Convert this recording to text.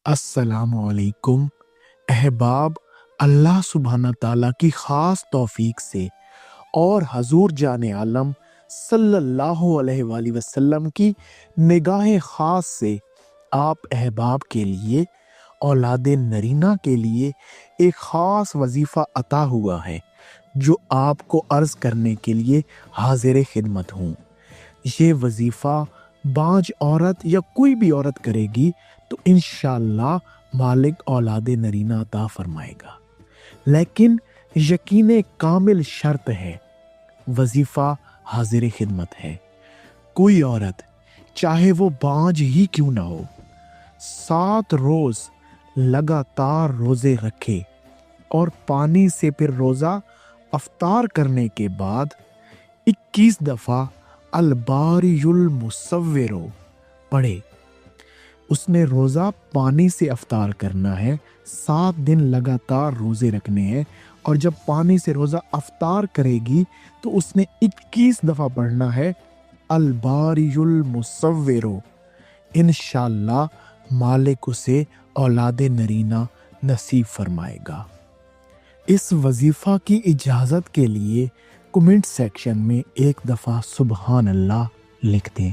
السلام علیکم احباب، اللہ سبحانہ تعالیٰ کی خاص توفیق سے اور حضور جان عالم صلی اللہ علیہ وآلہ وسلم کی نگاہ خاص سے آپ احباب کے لیے، اولاد نرینہ کے لیے ایک خاص وظیفہ عطا ہوا ہے جو آپ کو عرض کرنے کے لیے حاضر خدمت ہوں۔ یہ وظیفہ بانج عورت یا کوئی بھی عورت کرے گی تو انشاءاللہ مالک اولاد نرینہ عطا فرمائے گا، لیکن یقین کامل شرط ہے، وظیفہ حاضر خدمت ہے۔ کوئی عورت چاہے وہ بانج ہی کیوں نہ ہو، 7 روز لگاتار روزے رکھے اور پانی سے پھر روزہ افطار کرنے کے بعد 21 دفعہ الباری المصور پڑھے۔ اس نے روزہ پانی سے افطار کرنا ہے، 7 دن لگاتار روزے رکھنے ہیں، اور جب پانی سے روزہ افطار کرے گی تو اس نے 21 دفعہ پڑھنا ہے الباری المصور۔ انشاءاللہ مالک اسے اولاد نرینہ نصیب فرمائے گا۔ اس وظیفہ کی اجازت کے لیے کمنٹ سیکشن میں ایک دفعہ سبحان اللہ لکھ دیں۔